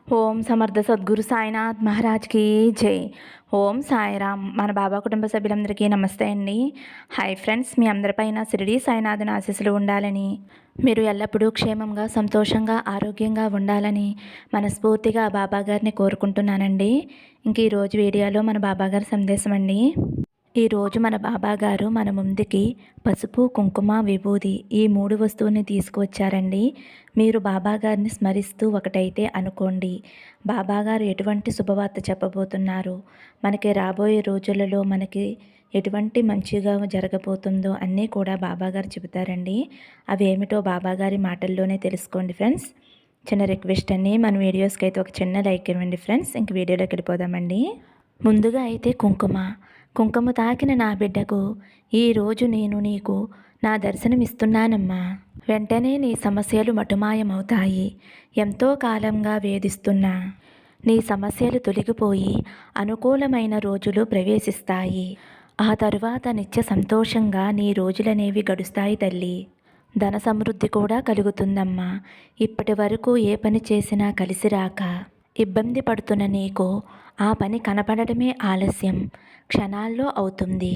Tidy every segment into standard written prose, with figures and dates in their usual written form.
ఓం సమర్థ సద్గురు సాయినాథ్ మహారాజ్కి జై. ఓం సాయిరామ్. మన బాబా కుటుంబ సభ్యులందరికీ నమస్తే అండి. హాయ్ ఫ్రెండ్స్, మీ అందరిపైన షిరిడి సాయినాథుని ఆశీస్సులు ఉండాలని, మీరు ఎల్లప్పుడూ క్షేమంగా సంతోషంగా ఆరోగ్యంగా ఉండాలని మనస్ఫూర్తిగా బాబా గారిని కోరుకుంటున్నానండి. ఇంక ఈరోజు వీడియోలో మన బాబా గారి సందేశం అండి. ఈరోజు మన బాబాగారు మన ముందుకి పసుపు, కుంకుమ, విభూది ఈ 3 వస్తువుల్ని తీసుకువచ్చారండి. మీరు బాబాగారిని స్మరిస్తూ ఒకటైతే అనుకోండి. బాబాగారు ఎటువంటి శుభవార్త చెప్పబోతున్నారు, మనకి రాబోయే రోజులలో మనకి ఎటువంటి మంచిగా జరగబోతుందో అన్నీ కూడా బాబాగారు చెబుతారండి. అవి ఏమిటో బాబాగారి మాటల్లోనే తెలుసుకోండి ఫ్రెండ్స్. చిన్న రిక్వెస్ట్ అండి, మన వీడియోస్కి అయితే ఒక చిన్న లైక్ ఇవ్వండి ఫ్రెండ్స్. ఇంక వీడియోలోకి వెళ్ళిపోదామండి. ముందుగా అయితే కుంకుమ తాకిన నా బిడ్డకు ఈరోజు నేను నీకు నా దర్శనమిస్తున్నానమ్మా. వెంటనే నీ సమస్యలు మటుమాయమవుతాయి. ఎంతో కాలంగా వేధిస్తున్నా నీ సమస్యలు తొలగిపోయి అనుకూలమైన రోజులు ప్రవేశిస్తాయి. ఆ తరువాత నిత్య సంతోషంగా నీ రోజులనేవి గడుస్తాయి తల్లి. ధన సమృద్ధి కూడా కలుగుతుందమ్మా. ఇప్పటి వరకు ఏ పని చేసినా కలిసి రాక ఇబ్బంది పడుతున్న నీకు ఆ పని కనపడటమే ఆలస్యం క్షణాల్లో అవుతుంది.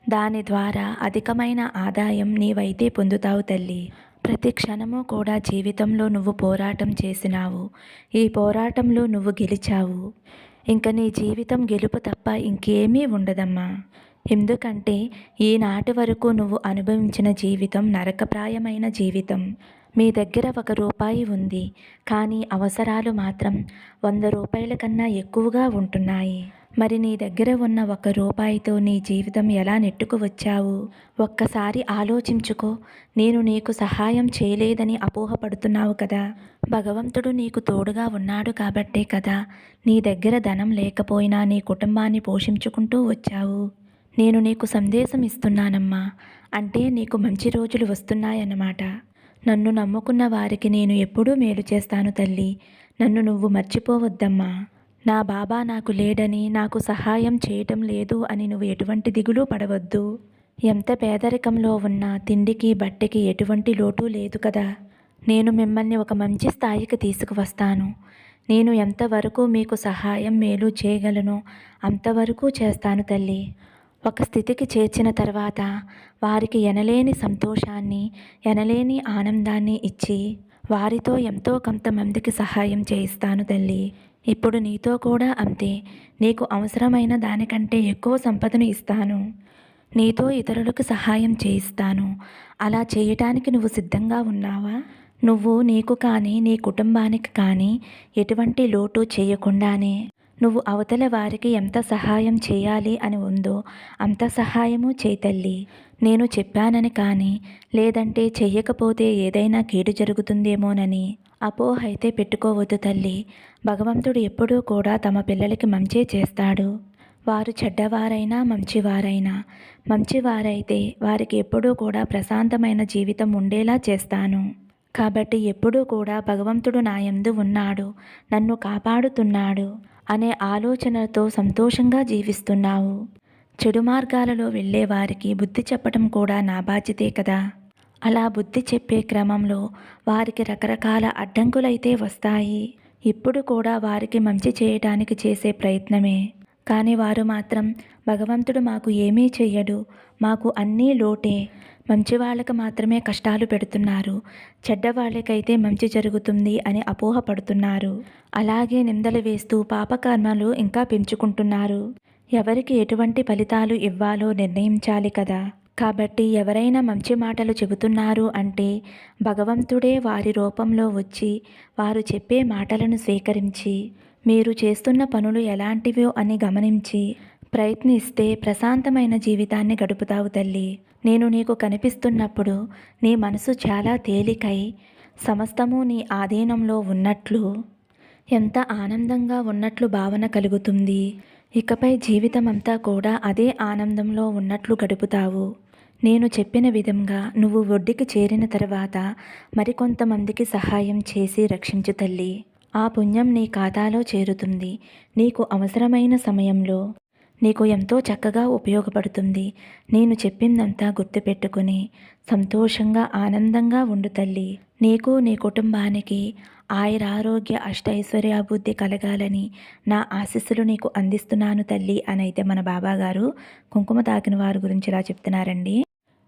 దాని ద్వారా అధికమైన ఆదాయం నీవైతే పొందుతావు తల్లి. ప్రతి క్షణము కూడా జీవితంలో నువ్వు పోరాటం చేసినావు. ఈ పోరాటంలో నువ్వు గెలిచావు. ఇంక నీ జీవితం గెలుపు తప్ప ఇంకేమీ ఉండదమ్మా. ఎందుకంటే ఈనాటి వరకు నువ్వు అనుభవించిన జీవితం నరకప్రాయమైన జీవితం. మీ దగ్గర 1 రూపాయి ఉంది, కానీ అవసరాలు మాత్రం 100 రూపాయల కన్నా ఎక్కువగా ఉంటున్నాయి. మరి నీ దగ్గర ఉన్న 1 రూపాయితో నీ జీవితం ఎలా నెట్టుకు వచ్చావు? ఒక్కసారి ఆలోచించుకో. నేను నీకు సహాయం చేయలేదని అపోహపడుతున్నావు కదా. భగవంతుడు నీకు తోడుగా ఉన్నాడు కాబట్టే కదా నీ దగ్గర ధనం లేకపోయినా నీ కుటుంబాన్ని పోషించుకుంటూ వచ్చావు. నేను నీకు సందేశం ఇస్తున్నానమ్మా. అంటే నీకు మంచి రోజులు వస్తున్నాయన్నమాట. నన్ను నమ్ముకున్న వారికి నేను ఎప్పుడూ మేలు చేస్తాను తల్లి. నన్ను నువ్వు మర్చిపోవద్దమ్మా. నా బాబా నాకు లేడని, నాకు సహాయం చేయటం లేదు అని నువ్వు ఎటువంటి దిగులు పడవద్దు. ఎంత పేదరికంలో ఉన్నా తిండికి బట్టకి ఎటువంటి లోటు లేదు కదా. నేను మిమ్మల్ని ఒక మంచి స్థాయికి తీసుకువస్తాను. నేను ఎంతవరకు మీకు సహాయం మేలు చేయగలను అంతవరకు చేస్తాను తల్లి. ఒక స్థితికి చేర్చిన తర్వాత వారికి ఎనలేని సంతోషాన్ని, ఎనలేని ఆనందాన్ని ఇచ్చి వారితో ఎంతో కొంతమందికి సహాయం చేయిస్తాను తల్లి. ఇప్పుడు నీతో కూడా అంతే. నీకు అవసరమైన దానికంటే ఎక్కువ సంపదను ఇస్తాను. నీతో ఇతరులకు సహాయం చేయిస్తాను. అలా చేయటానికి నువ్వు సిద్ధంగా ఉన్నావా? నువ్వు నీకు కానీ నీ కుటుంబానికి కానీ ఎటువంటి లోటు చేయకుండానే నువ్వు అవతల వారికి ఎంత సహాయం చేయాలి అని ఉందో అంత సహాయము చేయి తల్లి. నేను చెప్పానని కానీ, లేదంటే చెయ్యకపోతే ఏదైనా కీడు జరుగుతుందేమోనని అపోహ అయితే పెట్టుకోవద్దు తల్లి. భగవంతుడు ఎప్పుడూ కూడా తమ పిల్లలకి మంచే చేస్తాడు. వారు చెడ్డవారైనా మంచివారైతే వారికి ఎప్పుడూ కూడా ప్రశాంతమైన జీవితం ఉండేలా చేస్తాను. కాబట్టి ఎప్పుడూ కూడా భగవంతుడు నా యందు ఉన్నాడు, నన్ను కాపాడుతున్నాడు అనే ఆలోచనలతో సంతోషంగా జీవిస్తున్నావు. చెడు మార్గాలలో వెళ్ళే వారికి బుద్ధి చెప్పటం కూడా నా బాధ్యతే కదా. అలా బుద్ధి చెప్పే క్రమంలో వారికి రకరకాల అడ్డంకులైతే వస్తాయి. ఇప్పుడు కూడా వారికి మంచి చేయటానికి చేసే ప్రయత్నమే. కానీ వారు మాత్రం భగవంతుడు మాకు ఏమీ చెయ్యడు, మాకు అన్నీ లోటే, మంచి వాళ్ళకి మాత్రమే కష్టాలు పెడుతున్నారు, చెడ్డవాళ్ళకైతే మంచి జరుగుతుంది అని అపోహపడుతున్నారు. అలాగే నిందలు వేస్తూ పాపకర్మలు ఇంకా పెంచుకుంటున్నారు. ఎవరికి ఎటువంటి ఫలితాలు ఇవ్వాలో నిర్ణయించాలి కదా. కాబట్టి ఎవరైనా మంచి మాటలు చెబుతున్నారు అంటే భగవంతుడే వారి రూపంలో వచ్చి వారు చెప్పే మాటలను స్వీకరించి మీరు చేస్తున్న పనులు ఎలాంటివో అని గమనించి ప్రయత్నిస్తే ప్రశాంతమైన జీవితాన్ని గడుపుతావు తల్లి. నేను నీకు కనిపిస్తున్నప్పుడు నీ మనసు చాలా తేలికై సమస్తము నీ ఆధీనంలో ఉన్నట్లు, ఎంత ఆనందంగా ఉన్నట్లు భావన కలుగుతుంది. ఇకపై జీవితమంతా కూడా అదే ఆనందంలో ఉన్నట్లు గడుపుతావు. నేను చెప్పిన విధంగా నువ్వు ఒడ్డుకి చేరిన తర్వాత మరికొంతమందికి సహాయం చేసి రక్షించు తల్లి. ఆ పుణ్యం నీ ఖాతాలో చేరుతుంది. నీకు అవసరమైన సమయంలో నీకు ఎంతో చక్కగా ఉపయోగపడుతుంది. నేను చెప్పిందంతా గుర్తుపెట్టుకుని సంతోషంగా ఆనందంగా ఉండు తల్లి. నీకు నీ కుటుంబానికి ఆయురారోగ్య అష్టైశ్వర్యాభివృద్ధి కలగాలని నా ఆశీస్సులు నీకు అందిస్తున్నాను తల్లి అని అయితే మన బాబాగారు కుంకుమ తాకిన వారి గురించి ఇలా చెప్తున్నారండి.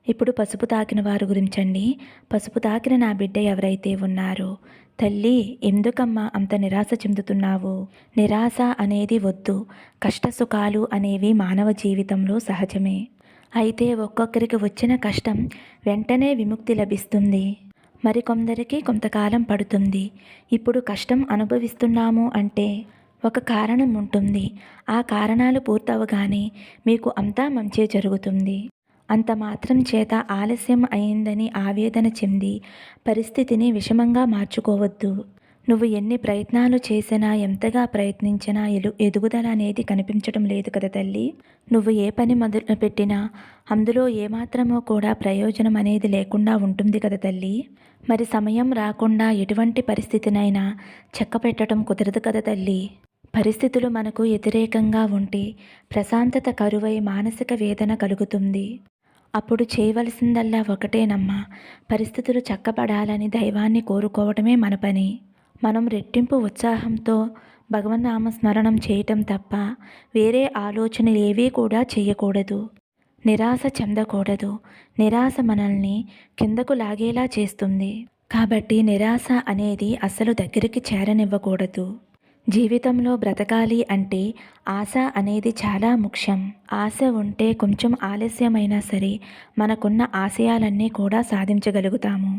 ఇప్పుడు పసుపు తాకిన వారి గురించండి. పసుపు తాకిన నా బిడ్డ ఎవరైతే ఉన్నారో, తల్లి ఎందుకమ్మా అంత నిరాశ చెందుతున్నావు? నిరాశ అనేది వద్దు. కష్టసుఖాలు అనేవి మానవ జీవితంలో సహజమే. అయితే ఒక్కొక్కరికి వచ్చిన కష్టం వెంటనే విముక్తి లభిస్తుంది. మరికొందరికి కొంతకాలం పడుతుంది. ఇప్పుడు కష్టం అనుభవిస్తున్నాము అంటే ఒక కారణం ఉంటుంది. ఆ కారణాలు పూర్తవగానే మీకు అంతా మంచే జరుగుతుంది. అంత మాత్రం చేత ఆలస్యం అయిందని ఆవేదన చెంది పరిస్థితిని విషమంగా మార్చుకోవద్దు. నువ్వు ఎన్ని ప్రయత్నాలు చేసినా ఎంతగా ప్రయత్నించినా ఎదుగుదల అనేది కనిపించడం లేదు కదా తల్లి. నువ్వు ఏ పని మొదలుపెట్టినా అందులో ఏమాత్రమో కూడా ప్రయోజనం అనేది లేకుండా ఉంటుంది కదా తల్లి. మరి సమయం రాకుండా ఎటువంటి పరిస్థితినైనా చక్కపెట్టడం కుదరదు కదా తల్లి. పరిస్థితులు మనకు వ్యతిరేకంగా ఉంటే ప్రశాంతత కరువై మానసిక వేదన కలుగుతుంది. అప్పుడు చేయవలసిందల్లా ఒకటేనమ్మా, పరిస్థితులు చక్కబడాలని దైవాన్ని కోరుకోవటమే మన పని. మనం రెట్టింపు ఉత్సాహంతో భగవన్నామ స్మరణం చేయటం తప్ప వేరే ఆలోచనలు ఏవీ కూడా చేయకూడదు. నిరాశ చెందకూడదు. నిరాశ మనల్ని కిందకు లాగేలా చేస్తుంది. కాబట్టి నిరాశ అనేది అస్సలు దగ్గరికి చేరనివ్వకూడదు. జీవితంలో బ్రతకాలి అంటే ఆశ అనేది చాలా ముఖ్యం. ఆశ ఉంటే కొంచెం ఆలస్యమైనా సరే మనకున్న ఆశయాలన్నీ కూడా సాధించగలుగుతాము.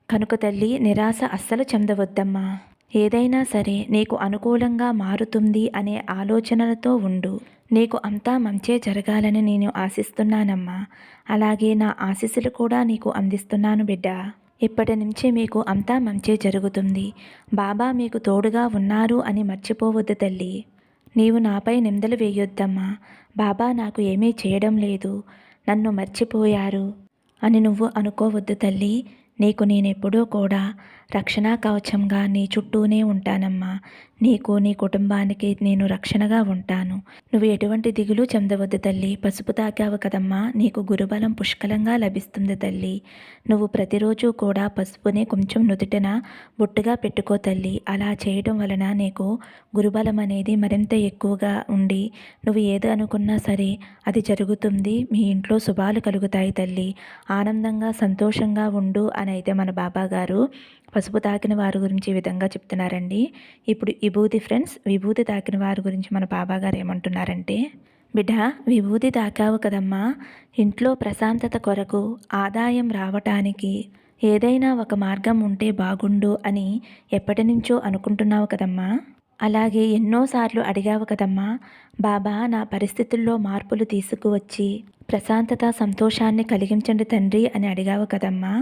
కనుక తల్లి నిరాశ అస్సలు చెందవద్దమ్మా. ఏదైనా సరే నీకు అనుకూలంగా మారుతుంది అనే ఆలోచనలతో ఉండు. నీకు అంతా మంచే జరగాలని నేను ఆశిస్తున్నానమ్మా. అలాగే నా ఆశీస్సులు కూడా నీకు అందిస్తున్నాను బిడ్డ. ఇప్పటి నుంచి మీకు అంతా మంచే జరుగుతుంది. బాబా మీకు తోడుగా ఉన్నారు అని మర్చిపోవద్దు తల్లి. నీవు నాపై నిందలు వేయొద్దమ్మా. బాబా నాకు ఏమీ చేయడం లేదు, నన్ను మర్చిపోయారు అని నువ్వు అనుకోవద్దు తల్లి. నీకు నేనెప్పుడూ కూడా రక్షణా కవచంగా నీ చుట్టూనే ఉంటానమ్మా. నీకు నీ కుటుంబానికి నేను రక్షణగా ఉంటాను. నువ్వు ఎటువంటి దిగులు చెందవద్దు తల్లి. పసుపు తాకావు కదమ్మా, నీకు గురుబలం పుష్కలంగా లభిస్తుంది తల్లి. నువ్వు ప్రతిరోజు కూడా పసుపుని కొంచెం నుదుటిన బొట్టుగా పెట్టుకో తల్లి. అలా చేయడం వలన నీకు గురుబలం అనేది మరింత ఎక్కువగా ఉండి నువ్వు ఏది అనుకున్నా సరే అది జరుగుతుంది. మీ ఇంట్లో శుభాలు కలుగుతాయి తల్లి. ఆనందంగా సంతోషంగా ఉండు అని అయితే మన బాబా గారు పసుపు తాకిన వారి గురించి ఈ విధంగా చెప్తున్నారండి. ఇప్పుడు విభూతి ఫ్రెండ్స్, విభూతి తాకిన వారి గురించి మన బాబా గారు ఏమంటున్నారంటే, బిడ్డ విభూతి తాకావు కదమ్మా, ఇంట్లో ప్రశాంతత కొరకు ఆదాయం రావటానికి ఏదైనా ఒక మార్గం ఉంటే బాగుండు అని ఎప్పటి నుంచో అనుకుంటున్నావు కదమ్మా. అలాగే ఎన్నోసార్లు అడిగావు కదమ్మా, బాబా నా పరిస్థితుల్లో మార్పులు తీసుకువచ్చి ప్రశాంతత సంతోషాన్ని కలిగించండి తండ్రి అని అడిగావు కదమ్మా.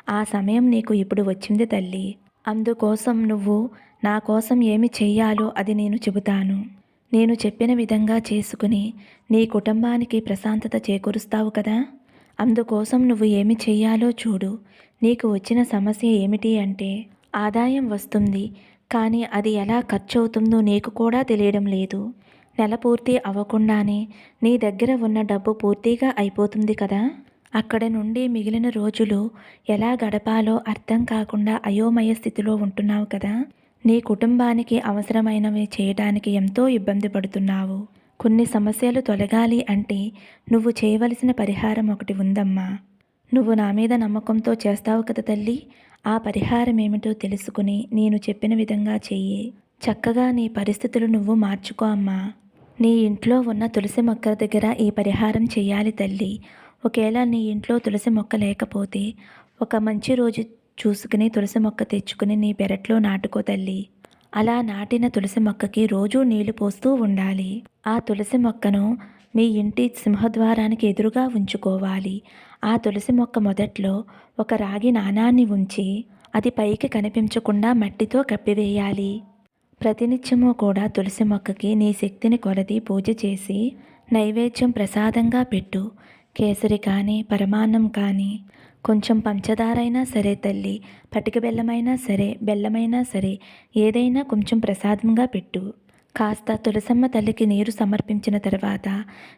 ఆ సమయం నీకు ఇప్పుడు వచ్చింది తల్లి. అందుకోసం నువ్వు నా కోసం ఏమి చెయ్యాలో అది నేను చెబుతాను. నేను చెప్పిన విధంగా చేసుకుని నీ కుటుంబానికి ప్రశాంతత చేకూరుస్తావు కదా. అందుకోసం నువ్వు ఏమి చెయ్యాలో చూడు. నీకు వచ్చిన సమస్య ఏమిటి అంటే ఆదాయం వస్తుంది, కానీ అది ఎలా ఖర్చు అవుతుందో నీకు కూడా తెలియడం లేదు. నెల పూర్తి అవ్వకుండానే నీ దగ్గర ఉన్న డబ్బు పూర్తిగా అయిపోతుంది కదా. అక్కడి నుండి మిగిలిన రోజులు ఎలా గడపాలో అర్థం కాకుండా అయోమయ స్థితిలో ఉంటున్నావు కదా. నీ కుటుంబానికి అవసరమైనవి చేయడానికి ఎంతో ఇబ్బంది పడుతున్నావు. కొన్ని సమస్యలు తొలగాలి అంటే నువ్వు చేయవలసిన పరిహారం ఒకటి ఉందమ్మా. నువ్వు నా మీద నమ్మకంతో చేస్తావు కదా తల్లి. ఆ పరిహారం ఏమిటో తెలుసుకుని నేను చెప్పిన విధంగా చెయ్యి. చక్కగా నీ పరిస్థితులు నువ్వు మార్చుకో అమ్మా. నీ ఇంట్లో ఉన్న తులసి మొక్క దగ్గర ఈ పరిహారం చెయ్యాలి తల్లి. ఒకవేళ నీ ఇంట్లో తులసి మొక్క లేకపోతే ఒక మంచి రోజు చూసుకుని తులసి మొక్క తెచ్చుకుని నీ పెరట్లో నాటుకో తల్లి. అలా నాటిన తులసి మొక్కకి రోజూ నీళ్లు పోస్తూ ఉండాలి. ఆ తులసి మొక్కను మీ ఇంటి సింహద్వారానికి ఎదురుగా ఉంచుకోవాలి. ఆ తులసి మొక్క మొదట్లో ఒక రాగి నాణాన్ని ఉంచి అది పైకి కనిపించకుండా మట్టితో కప్పివేయాలి. ప్రతినిత్యము కూడా తులసి మొక్కకి నీ శక్తిని కొలది పూజ చేసి నైవేద్యం ప్రసాదంగా పెట్టు. కేసరి కానీ పరమాన్నం కానీ కొంచెం పంచదారైనా సరే తల్లి, పటిక బెల్లమైనా సరే, బెల్లమైనా సరే, ఏదైనా కొంచెం ప్రసాదంగా పెట్టు. కాస్త తులసమ్మ తల్లికి నీరు సమర్పించిన తర్వాత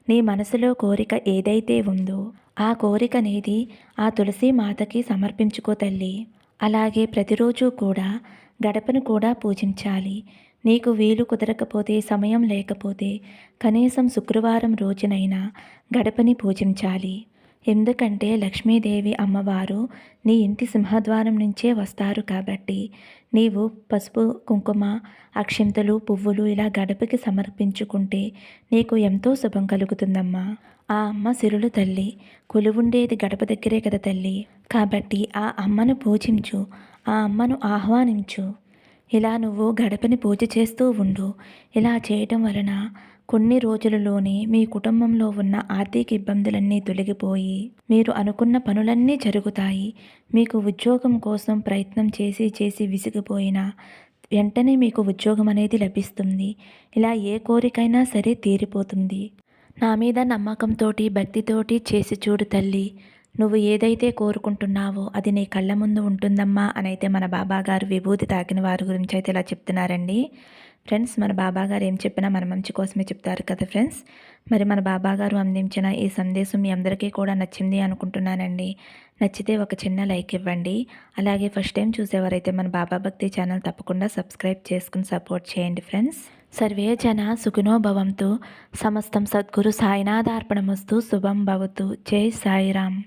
నీ మనసులో కోరిక ఏదైతే ఉందో ఆ కోరిక అనేది ఆ తులసి మాతకి సమర్పించుకో తల్లి. అలాగే ప్రతిరోజు కూడా గడపను కూడా పూజించాలి. నీకు వీలు కుదరకపోతే, సమయం లేకపోతే కనీసం శుక్రవారం రోజునైనా గడపని పూజించాలి. ఎందుకంటే లక్ష్మీదేవి అమ్మవారు నీ ఇంటి సింహద్వారం నుంచే వస్తారు కాబట్టి నీవు పసుపు, కుంకుమ, అక్షింతలు, పువ్వులు ఇలా గడపకి సమర్పించుకుంటే నీకు ఎంతో శుభం కలుగుతుందమ్మా. ఆ అమ్మ సిరులు తల్లి, కొలువుండేది గడప దగ్గరే కదా తల్లి. కాబట్టి ఆ అమ్మను పూజించు, ఆ అమ్మను ఆహ్వానించు. ఇలా నువ్వు గడపని పూజ చేస్తూ ఉండు. ఇలా చేయటం వలన కొన్ని రోజులలోనే మీ కుటుంబంలో ఉన్న ఆర్థిక ఇబ్బందులన్నీ తొలగిపోయి మీరు అనుకున్న పనులన్నీ జరుగుతాయి. మీకు ఉద్యోగం కోసం ప్రయత్నం చేసి చేసి విసిగిపోయినా వెంటనే మీకు ఉద్యోగం అనేది లభిస్తుంది. ఇలా ఏ కోరికైనా సరే తీరిపోతుంది. నా మీద నమ్మకంతోటి, భక్తితోటి చేసి చూడు తల్లి. నువ్వు ఏదైతే కోరుకుంటున్నావో అది నీ కళ్ళ ముందు ఉంటుందమ్మా అనైతే మన బాబాగారు విభూతి తాకిన వారి గురించి అయితే ఇలా చెప్తున్నారండి. ఫ్రెండ్స్, మన బాబాగారు ఏం చెప్పినా మన మంచి కోసమే చెప్తారు కదా ఫ్రెండ్స్. మరి మన బాబాగారు అందించిన ఈ సందేశం మీ అందరికీ కూడా నచ్చింది అనుకుంటున్నానండి. నచ్చితే ఒక చిన్న లైక్ ఇవ్వండి. అలాగే ఫస్ట్ టైం చూసేవారైతే మన బాబా భక్తి ఛానల్ తప్పకుండా సబ్స్క్రైబ్ చేసుకుని సపోర్ట్ చేయండి ఫ్రెండ్స్. సర్వే జన సుఖినో భవంతు. సమస్తం సద్గురు సాయినాథార్పణమస్తు. శుభం భవతు. జై సాయిరామ్.